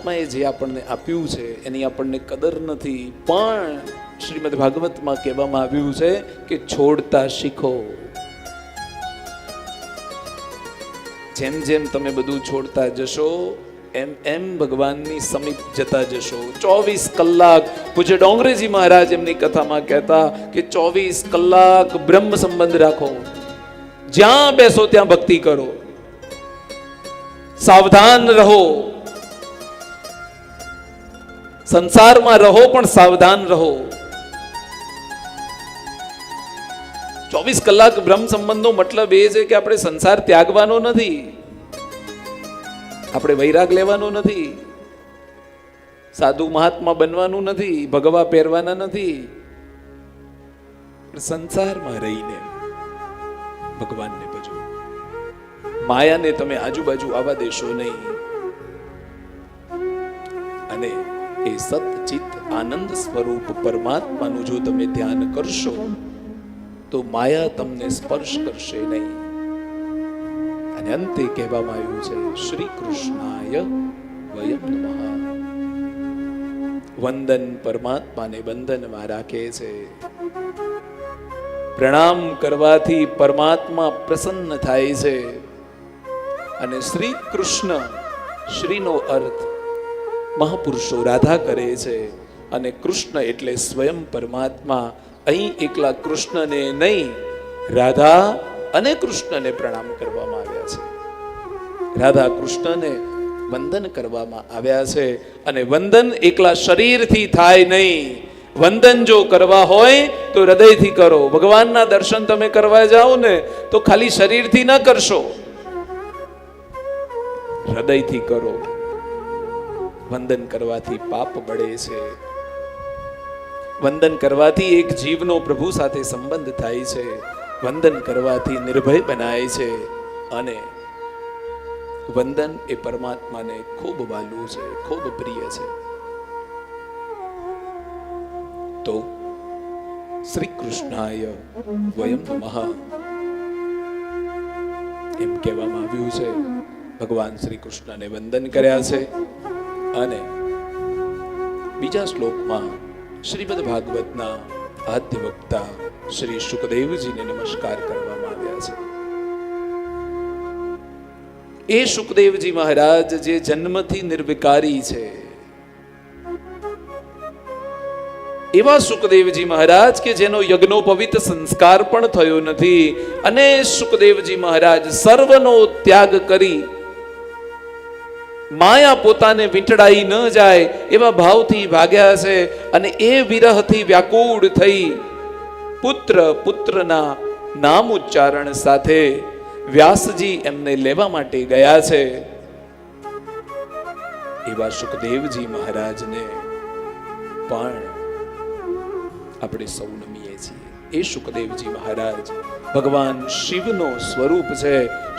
પરમાત્માએ જે આપણને આપ્યું છે એની આપણને કદર નથી. પણ શ્રીમદ ભાગવતમાં કહેવામાં આવ્યું છે કે છોડતા શીખો. જેમ જેમ તમે બધું છોડતા જશો એમ એમ ભગવાનની સમીપ જતા જશો. 24 કલાક પૂજ્ય ડોંગરેજી મહારાજ એમની કથામાં કહેતા કે 24 કલાક બ્રહ્મ સંબંધ રાખો. જ્યાં બેસો ત્યાં ભક્તિ કરો. સાવધાન રહો. સંસારમાં રહો પણ સાવધાન રહો. 24 કલાક બ્રહ્મ સંબંધનો મતલબ એ છે કે આપણે સંસાર ત્યાગવાનો નથી, આપણે વૈરાગ લેવાનો નથી, સાધુ મહાત્મા બનવાનું નથી, ભગવા પહેરવાના નથી. સંસારમાં રહીને ભગવાનને ભજો. માયાને તમે આજુબાજુ આવવા દેશો નહીં. અને એ સતચિત આનંદ સ્વરૂપ પરમાત્માનું જો તમે ધ્યાન કરશો તો માયા તમને સ્પર્શ કરશે નહીં. અને અંતે કહેવામાં આવ્યું છે શ્રી કૃષ્ણાય વયમ નમઃ. વંદન પરમાત્માને બંધનમાં રાખે છે. પ્રણામ કરવાથી પરમાત્મા પ્રસન્ન થાય છે. અને શ્રી કૃષ્ણ, શ્રીનો અર્થ મહાપુરુષો રાધા કરે છે. અને કૃષ્ણ એટલે સ્વયં પરમાત્મા. અહીં એકલા કૃષ્ણને નહીં, રાધા અને કૃષ્ણને પ્રણામ કરવામાં આવ્યા છે. રાધા કૃષ્ણને વંદન કરવામાં આવ્યા છે. અને વંદન એકલા શરીરથી થાય નહીં. વંદન જો કરવા હોય તો હૃદયથી કરો. ભગવાનના દર્શન તમે કરવા જાઓ ને તો ખાલી શરીરથી ન કરશો, હૃદયથી કરો. વંદન કરવાથી પાપ બળે છે. વંદન કરવાથી એક જીવનો પ્રભુ સાથે સંબંધ થાય છે. વંદન કરવાથી નિર્ભય બનાય છે. અને વંદન એ પરમાત્માને ખૂબ વાલું છે, ખૂબ પ્રિય છે. તો શ્રી કૃષ્ણાય વયમ નમઃ એમ કહેવામાં આવ્યું છે. ભગવાન શ્રી કૃષ્ણને વંદન કર્યા છે. અને બીજા શ્લોકમાં શ્રીમદ ભાગવતના આદ્ય વક્તા શ્રી શુકદેવજીને નમસ્કાર કરવામાં આવ્યા છે. એ શુકદેવજી મહારાજ જે જન્મથી નિર્વિકારી છે, એવા શુકદેવજી મહારાજ કે જેનો યજ્ઞોપવિત સંસ્કાર પણ થયો નથી. અને શુકદેવજી મહારાજ સર્વનો ત્યાગ કરી માયા પોતાને વીંટળાઈ ન જાય એવા ભાવથી ભાગ્યા છે. અને એ વિરહથી વ્યાકુળ થઈ પુત્રના નામ ઉચ્ચારણ સાથે વ્યાસજી એમને લેવા માટે ગયા છે. એવા શુકદેવજી મહારાજને પણ આપણે સૌ નમીએ છીએ. એ શુકદેવજી મહારાજ ભગવાન શિવનો સ્વરૂપ છે.